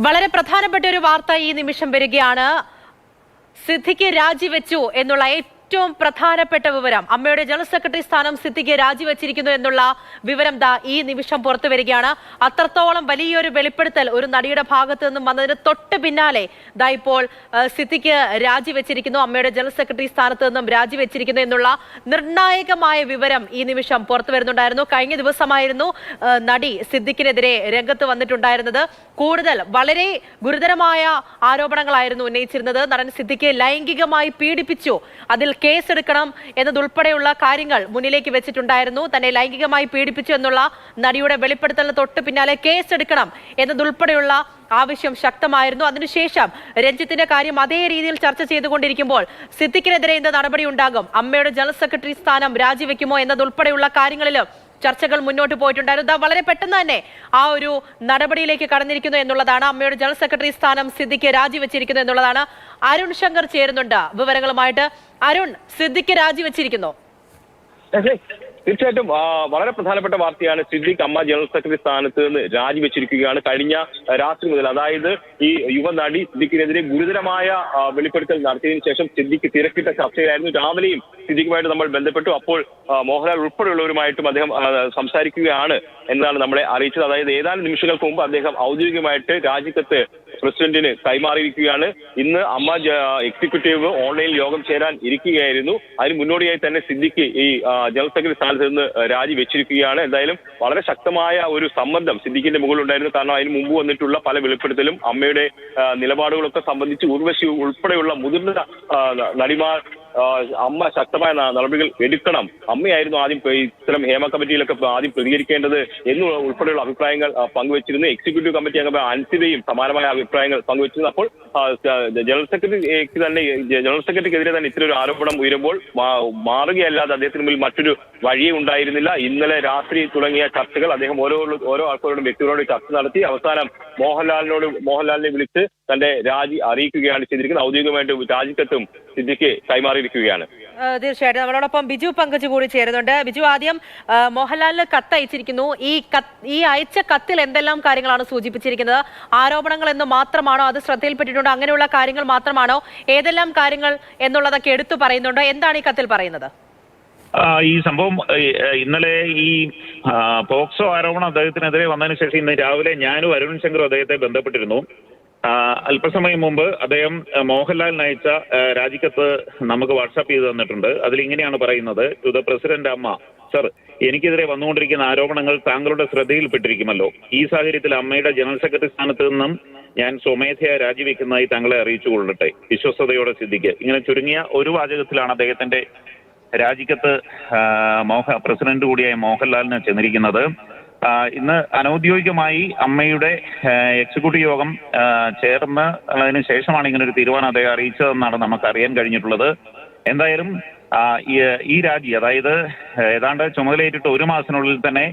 വളരെ പ്രധാനപ്പെട്ട ഒരു വാർത്ത ഈ നിമിഷം വരികയാണ്. സിദ്ദിഖ് രാജിവെച്ചു എന്നുള്ള ഏറ്റവും പ്രധാനപ്പെട്ട വിവരം. അമ്മയുടെ ജനറൽ സെക്രട്ടറി സ്ഥാനം സിദ്ദിഖ് രാജിവെച്ചിരിക്കുന്നു എന്നുള്ള വിവരം ഈ നിമിഷം പുറത്തു വരികയാണ്. അത്രത്തോളം വലിയൊരു വെളിപ്പെടുത്തൽ ഒരു നടിയുടെ ഭാഗത്തു നിന്നും വന്നതിന് തൊട്ട് പിന്നാലെ ഇപ്പോൾ സിദ്ദിഖ് രാജിവെച്ചിരിക്കുന്നു, അമ്മയുടെ ജനറൽ സെക്രട്ടറി സ്ഥാനത്ത് നിന്നും രാജിവെച്ചിരിക്കുന്നു എന്നുള്ള നിർണായകമായ വിവരം ഈ നിമിഷം പുറത്തു വരുന്നുണ്ടായിരുന്നു. കഴിഞ്ഞ ദിവസമായിരുന്നു നടി സിദ്ദിഖിനെതിരെ രംഗത്ത് വന്നിട്ടുണ്ടായിരുന്നത്. കൂടുതൽ വളരെ ഗുരുതരമായ ആരോപണങ്ങളായിരുന്നു ഉന്നയിച്ചിരുന്നത്. നടൻ സിദ്ദിഖ് ലൈംഗികമായി പീഡിപ്പിച്ചു, അതിൽ കേസെടുക്കണം എന്നതുൾപ്പെടെയുള്ള കാര്യങ്ങൾ മുന്നിലേക്ക് വെച്ചിട്ടുണ്ടായിരുന്നു. തന്നെ ലൈംഗികമായി പീഡിപ്പിച്ചു എന്നുള്ള നടിയുടെ വെളിപ്പെടുത്തലിന് തൊട്ട് പിന്നാലെ കേസെടുക്കണം എന്നതുൾപ്പെടെയുള്ള ആവശ്യം ശക്തമായിരുന്നു. അതിനുശേഷം രഞ്ജിത്തിന്റെ കാര്യം അതേ രീതിയിൽ ചർച്ച ചെയ്തുകൊണ്ടിരിക്കുമ്പോൾ സിദ്ദിഖിനെതിരെ എന്ത് നടപടി ഉണ്ടാകും, അമ്മയുടെ ജനറൽ സെക്രട്ടറി സ്ഥാനം രാജിവെക്കുമോ എന്നതുൾപ്പെടെയുള്ള കാര്യങ്ങളിലും ചർച്ചകൾ മുന്നോട്ട് പോയിട്ടുണ്ടായിരുന്നു. വളരെ പെട്ടെന്ന് തന്നെ ആ ഒരു നടപടിയിലേക്ക് കടന്നിരിക്കുന്നു എന്നുള്ളതാണ്. അമ്മയുടെ ജനറൽ സെക്രട്ടറി സ്ഥാനം സിദ്ദിഖ് രാജിവെച്ചിരിക്കുന്നു എന്നുള്ളതാണ്. അരുൺ ശങ്കർ ചേരുന്നുണ്ട് വിവരങ്ങളുമായിട്ട്. അരുൺ, സിദ്ദിഖ് രാജിവെച്ചിരിക്കുന്നു? തീർച്ചയായിട്ടും വളരെ പ്രധാനപ്പെട്ട വാർത്തയാണ്. സിദ്ദിഖ് അമ്മ ജനറൽ സെക്രട്ടറി സ്ഥാനത്ത് നിന്ന് രാജിവെച്ചിരിക്കുകയാണ്. കഴിഞ്ഞ രാത്രി മുതൽ, അതായത് ഈ യുവനടി സിദ്ദിഖിനെതിരെ ഗുരുതരമായ വെളിപ്പെടുത്തൽ നടത്തിയതിനു ശേഷം സിദ്ദിഖ് തിരക്കിട്ട ചർച്ചയിലായിരുന്നു. രാവിലെയും സിദ്ദിഖുമായിട്ട് നമ്മൾ ബന്ധപ്പെട്ടു. അപ്പോൾ മോഹൻലാൽ ഉൾപ്പെടെയുള്ളവരുമായിട്ടും അദ്ദേഹം സംസാരിക്കുകയാണ് എന്നാണ് നമ്മളെ അറിയിച്ചത്. അതായത് ഏതാനും നിമിഷങ്ങൾക്ക് മുമ്പ് അദ്ദേഹം ഔദ്യോഗികമായിട്ട് രാജിക്കത്ത് പ്രസിഡന്റിന് കൈമാറിയിരിക്കുകയാണ്. ഇന്ന് അമ്മ എക്സിക്യൂട്ടീവ് ഓൺലൈനിൽ യോഗം ചേരാൻ ഇരിക്കുകയായിരുന്നു. അതിന് മുന്നോടിയായി തന്നെ സിദ്ദിഖ് ഈ ജനറൽ സെക്രട്ടറി സ്ഥാനത്ത് നിന്ന് രാജിവെച്ചിരിക്കുകയാണ്. എന്തായാലും വളരെ ശക്തമായ ഒരു സമ്മർദ്ദം സിദ്ദിഖിന്റെ മുകളിലുണ്ടായിരുന്നു. കാരണം അതിന് മുമ്പ് വന്നിട്ടുള്ള പല വെളിപ്പെടുത്തലും അമ്മയുടെ നിലപാടുകളൊക്കെ സംബന്ധിച്ച് ഉർവശി ഉൾപ്പെടെയുള്ള മുതിർന്ന നടിമാർ അമ്മ ശക്തമായ നടപടികൾ എടുക്കണം, അമ്മയായിരുന്നു ആദ്യം ഇത്തരം ഹേമ കമ്മിറ്റിയിലൊക്കെ ആദ്യം പ്രതികരിക്കേണ്ടത് എന്നുള്ള ഉൾപ്പെടെയുള്ള അഭിപ്രായങ്ങൾ പങ്കുവച്ചിരുന്നു. എക്സിക്യൂട്ടീവ് കമ്മിറ്റി അംഗം അൻസിബയും സമാനമായ അഭിപ്രായങ്ങൾ പങ്കുവച്ചിരുന്നു. അപ്പോൾ ജനറൽ സെക്രട്ടറിക്കെതിരെ തന്നെ ഇത്തരം ഒരു ആരോപണം ഉയരുമ്പോൾ മാറുകയല്ലാതെ അദ്ദേഹത്തിന് മുന്നിൽ മറ്റൊരു വഴിയേ ഉണ്ടായിരുന്നില്ല. ഇന്നലെ രാത്രി തുടങ്ങിയ ചർച്ചകൾ അദ്ദേഹം ഓരോ ആൾക്കാരോടും വ്യക്തികളോട് ചർച്ച നടത്തി അവസാനം മോഹൻലാലിനെ വിളിച്ച് തന്റെ രാജി അറിയിക്കുകയാണ് ചെയ്തിരിക്കുന്നത്. ഔദ്യോഗികമായിട്ട് രാജിക്കത്തും സിദ്ദിഖ് കൈമാറിയിരിക്കുകയാണ്. തീർച്ചയായിട്ടും നമ്മളോടൊപ്പം ബിജു പങ്കജ് കൂടി ചേരുന്നുണ്ട്. ബിജു, ആദ്യം മോഹൻലാലിന് കത്ത് അയച്ചിരിക്കുന്നു. ഈ അയച്ച കത്തിൽ എന്തെല്ലാം കാര്യങ്ങളാണ് സൂചിപ്പിച്ചിരിക്കുന്നത്? ആരോപണങ്ങൾ എന്ന് മാത്രമാണോ, അത് ശ്രദ്ധയിൽപ്പെട്ടിട്ടുണ്ടോ, അങ്ങനെയുള്ള കാര്യങ്ങൾ മാത്രമാണോ, ഏതെല്ലാം കാര്യങ്ങൾ എന്നുള്ളതൊക്കെ എടുത്തു പറയുന്നുണ്ടോ? എന്താണ് ഈ കത്തിൽ പറയുന്നത്? ഈ സംഭവം ഇന്നലെ ഈ പോക്സോ ആരോപണം അദ്ദേഹത്തിനെതിരെ വന്നതിന് ശേഷം ഇന്ന് രാവിലെ ഞാനും അരുൺ ശങ്കറും അദ്ദേഹത്തെ ബന്ധപ്പെട്ടിരുന്നു. അല്പസമയം മുമ്പ് അദ്ദേഹം മോഹൻലാലിന് അയച്ച രാജിക്കത്ത് നമുക്ക് വാട്സാപ്പ് ചെയ്ത് തന്നിട്ടുണ്ട്. അതിലിങ്ങനെയാണ് പറയുന്നത്: ടു ദ പ്രസിഡന്റ് അമ്മ, സർ, എനിക്കെതിരെ വന്നുകൊണ്ടിരിക്കുന്ന ആരോപണങ്ങൾ താങ്കളുടെ ശ്രദ്ധയിൽപ്പെട്ടിരിക്കുമല്ലോ. ഈ സാഹചര്യത്തിൽ അമ്മയുടെ ജനറൽ സെക്രട്ടറി സ്ഥാനത്ത് നിന്നും ഞാൻ സ്വമേധയാ രാജിവെക്കുന്നതായി താങ്കളെ അറിയിച്ചു കൊള്ളട്ടെ. വിശ്വസ്തയോടെ സിദ്ദിഖ്. ഇങ്ങനെ ചുരുങ്ങിയ ഒരു വാചകത്തിലാണ് അദ്ദേഹത്തിന്റെ രാജിക്കത്ത് പ്രസിഡന്റ് കൂടിയായ മോഹൻലാലിന് ചെന്നിരിക്കുന്നത്. ഇന്ന് അനൌദ്യോഗികമായി അമ്മയുടെ എക്സിക്യൂട്ടീവ് യോഗം ചേർന്ന് അതിന് ശേഷമാണ് ഇങ്ങനൊരു തീരുമാനം അദ്ദേഹം അറിയിച്ചതെന്നാണ് നമുക്ക് അറിയാൻ കഴിഞ്ഞിട്ടുള്ളത്. എന്തായാലും ഈ രാജി, അതായത് ഏതാണ്ട് ചുമതലയേറ്റിട്ട് ഒരു മാസത്തിനുള്ളിൽ തന്നെ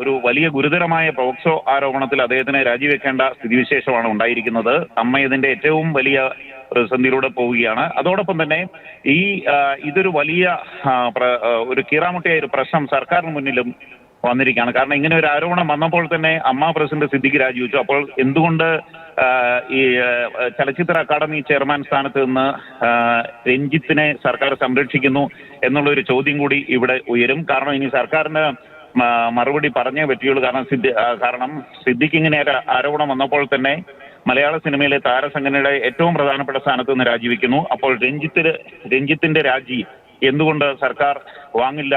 ഒരു വലിയ ഗുരുതരമായ പോക്സോ ആരോപണത്തിൽ അദ്ദേഹത്തിന് രാജിവെക്കേണ്ട സ്ഥിതിവിശേഷമാണ് ഉണ്ടായിരിക്കുന്നത്. അമ്മ ഇതിന്റെ ഏറ്റവും വലിയ പ്രതിസന്ധിയിലൂടെ പോവുകയാണ്. അതോടൊപ്പം തന്നെ ഇതൊരു വലിയ ഒരു കീറാമുട്ടിയായ ഒരു പ്രശ്നം സർക്കാരിന് മുന്നിലും വന്നിരിക്കുകയാണ്. കാരണം ഇങ്ങനെ ഒരു ആരോപണം വന്നപ്പോൾ തന്നെ അമ്മ പ്രസിഡന്റ് സിദ്ദിഖ് രാജിവെച്ചു. അപ്പോൾ എന്തുകൊണ്ട് ഈ ചലച്ചിത്ര അക്കാദമി ചെയർമാൻ സ്ഥാനത്ത് നിന്ന് രഞ്ജിത്തിനെ സർക്കാർ സംരക്ഷിക്കുന്നു എന്നുള്ള ഒരു ചോദ്യം കൂടി ഇവിടെ ഉയരും. കാരണം ഇനി സർക്കാരിന് മറുപടി പറഞ്ഞേ പറ്റുള്ളൂ. കാരണം സിദ്ദിഖ് ഇങ്ങനെ ഒരു ആരോപണം വന്നപ്പോൾ തന്നെ മലയാള സിനിമയിലെ താരസംഘടനയുടെ ഏറ്റവും പ്രധാനപ്പെട്ട സ്ഥാനത്ത് നിന്ന് രാജിവെക്കുന്നു. അപ്പോൾ രഞ്ജിത്തിന്റെ രാജി എന്തുകൊണ്ട് സർക്കാർ വാങ്ങില്ല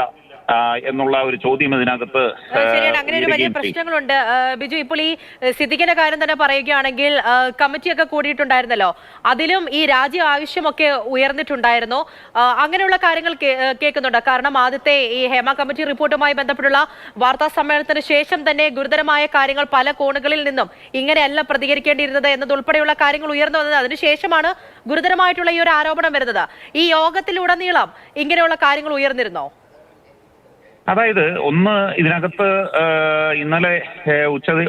എന്നുള്ള ഒരു ചോദ്യം ഇതിനകത്ത് ശരിയാണ്. അങ്ങനെ ഒരു വലിയ പ്രശ്നങ്ങളുണ്ട് ബിജു. ഇപ്പോൾ ഈ സിദ്ദിഖിന്റെ കാര്യം തന്നെ പറയുകയാണെങ്കിൽ കമ്മിറ്റിയൊക്കെ കൂടിയിട്ടുണ്ടായിരുന്നല്ലോ, അതിലും ഈ രാജി ആവശ്യമൊക്കെ ഉയർന്നിട്ടുണ്ടായിരുന്നു. അങ്ങനെയുള്ള കാര്യങ്ങൾ കേൾക്കുന്നുണ്ട്. കാരണം ആദ്യത്തെ ഈ ഹേമ കമ്മിറ്റി റിപ്പോർട്ടുമായി ബന്ധപ്പെട്ടുള്ള വാർത്താ സമ്മേളനത്തിന് ശേഷം തന്നെ ഗുരുതരമായ കാര്യങ്ങൾ പല കോണുകളിൽ നിന്നും ഇങ്ങനെയല്ല പ്രതികരിക്കേണ്ടിയിരുന്നത് എന്നതുൾപ്പെടെയുള്ള കാര്യങ്ങൾ ഉയർന്നു വന്നത്. അതിനുശേഷമാണ് ഗുരുതരമായിട്ടുള്ള ഈ ഒരു ആരോപണം വരുന്നത്. ഈ യോഗത്തിലുടനീളം ഇങ്ങനെയുള്ള കാര്യങ്ങൾ ഉയർന്നിരുന്നോ? അതായത് ഒന്ന്, ഇതിനകത്ത് ഇന്നലെ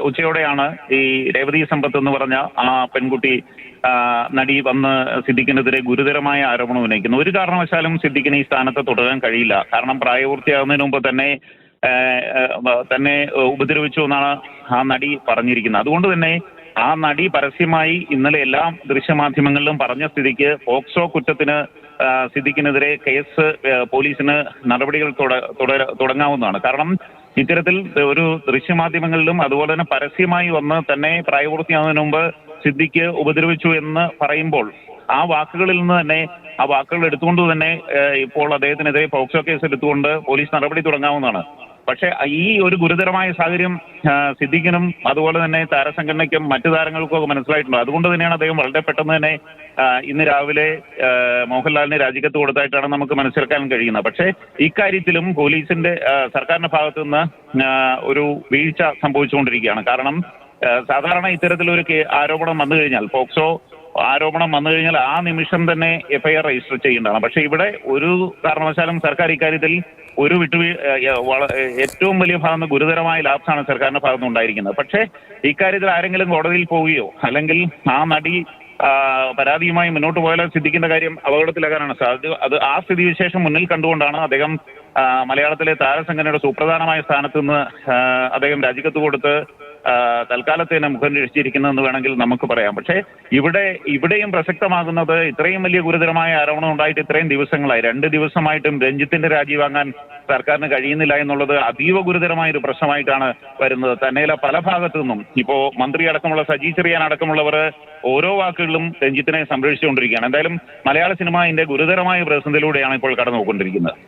ഉച്ചയോടെയാണ് ഈ രേവതി സമ്പത്ത് എന്ന് പറഞ്ഞ ആ പെൺകുട്ടി നടി വന്ന് സിദ്ദിഖിനെതിരെ ഗുരുതരമായ ആരോപണം ഉന്നയിക്കുന്നു. ഒരു കാരണവശാലും സിദ്ദിഖിന് ഈ സ്ഥാനത്ത് തുടരാൻ കഴിയില്ല. കാരണം പ്രായപൂർത്തിയാകുന്നതിന് മുമ്പ് തന്നെ ഉപദ്രവിച്ചു എന്നാണ് ആ നടി പറഞ്ഞിരിക്കുന്നത്. അതുകൊണ്ട് തന്നെ ആ നടി പരസ്യമായി ഇന്നലെ എല്ലാ ദൃശ്യമാധ്യമങ്ങളിലും പറഞ്ഞ സ്ഥിതിക്ക് പോക്സോ കുറ്റത്തിന് സിദ്ദിഖിനെതിരെ കേസ് പോലീസിന് നടപടികൾ തുടങ്ങാവുന്നതാണ്. കാരണം ഇത്തരത്തിൽ ഒരു ദൃശ്യമാധ്യമങ്ങളിലും അതുപോലെ തന്നെ പരസ്യമായി വന്ന് തന്നെ പ്രായപൂർത്തിയാകുന്നതിന് മുമ്പ് സിദ്ദിഖ് ഉപദ്രവിച്ചു എന്ന് പറയുമ്പോൾ ആ വാക്കുകളിൽ നിന്ന് തന്നെ ആ വാക്കുകൾ എടുത്തുകൊണ്ട് തന്നെ ഇപ്പോൾ അദ്ദേഹത്തിനെതിരെ പോക്സോ കേസ് എടുത്തുകൊണ്ട് പോലീസ് നടപടി തുടങ്ങാവുന്നതാണ്. പക്ഷേ ഈ ഒരു ഗുരുതരമായ സാഹചര്യം സിദ്ദിഖിനും അതുപോലെ തന്നെ താരസംഘടനയ്ക്കും മറ്റു താരങ്ങൾക്കും ഒക്കെ മനസ്സിലായിട്ടുണ്ട്. അതുകൊണ്ട് തന്നെയാണ് അദ്ദേഹം വളരെ പെട്ടെന്ന് തന്നെ ഇന്ന് രാവിലെ മോഹൻലാലിന് രാജിക്കത്ത് കൊടുത്തായിട്ടാണ് നമുക്ക് മനസ്സിലാക്കാൻ കഴിയുന്നത്. പക്ഷേ ഇക്കാര്യത്തിലും പോലീസിന്റെ സർക്കാരിന്റെ ഭാഗത്തു നിന്ന് ഒരു വീഴ്ച സംഭവിച്ചുകൊണ്ടിരിക്കുകയാണ്. കാരണം സാധാരണ ഇത്തരത്തിലൊരു ആരോപണം വന്നു കഴിഞ്ഞാൽ പോക്സോ ആരോപണം വന്നു കഴിഞ്ഞാൽ ആ നിമിഷം തന്നെ എഫ്ഐആർ രജിസ്റ്റർ ചെയ്യേണ്ടതാണ്. പക്ഷെ ഇവിടെ ഒരു കാരണവശാലും സർക്കാർ ഇക്കാര്യത്തിൽ ഒരു ഏറ്റവും വലിയ ഭാഗത്ത് ഗുരുതരമായ ലാപ്സാണ് സർക്കാരിന്റെ ഭാഗത്ത് ഉണ്ടായിരിക്കുന്നത്. പക്ഷേ ഇക്കാര്യത്തിൽ ആരെങ്കിലും കോടതിയിൽ പോവുകയോ അല്ലെങ്കിൽ ആ നടി പരാതിയുമായി മുന്നോട്ട് പോയാൽ സിദ്ദിഖിന്റെ കാര്യം അപകടത്തിലാകാനാണ് സാധ്യത. അത് ആ സ്ഥിതിവിശേഷം മുന്നിൽ കണ്ടുകൊണ്ടാണ് അദ്ദേഹം മലയാളത്തിലെ താരസംഘടനയുടെ സുപ്രധാനമായ സ്ഥാനത്ത് നിന്ന് അദ്ദേഹം രാജിക്കത്ത് കൊടുത്ത് തൽക്കാലത്തേനെ മുഖം രക്ഷിച്ചിരിക്കുന്നതെന്ന് വേണമെങ്കിൽ നമുക്ക് പറയാം. പക്ഷേ ഇവിടെയും പ്രസക്തമാകുന്നത് ഇത്രയും വലിയ ഗുരുതരമായ ആരോപണം ഉണ്ടായിട്ട് ഇത്രയും ദിവസങ്ങളായി 2 ദിവസമായിട്ടും രഞ്ജിത്തിന്റെ രാജി വാങ്ങാൻ സർക്കാരിന് കഴിയുന്നില്ല എന്നുള്ളത് അതീവ ഗുരുതരമായ ഒരു പ്രശ്നമായിട്ടാണ് വരുന്നത്. തന്നെയല്ല പല ഭാഗത്തു നിന്നും ഇപ്പോ മന്ത്രി അടക്കമുള്ള സജി ചെറിയാൻ അടക്കമുള്ളവർ ഓരോ വാക്കുകളിലും രഞ്ജിത്തിനെ സംരക്ഷിച്ചുകൊണ്ടിരിക്കുകയാണ്. എന്തായാലും മലയാള സിനിമ ഇതിന്റെ ഗുരുതരമായ പ്രതിസന്ധിയിലൂടെയാണ് ഇപ്പോൾ കടന്നുപോയിക്കൊണ്ടിരിക്കുന്നത്.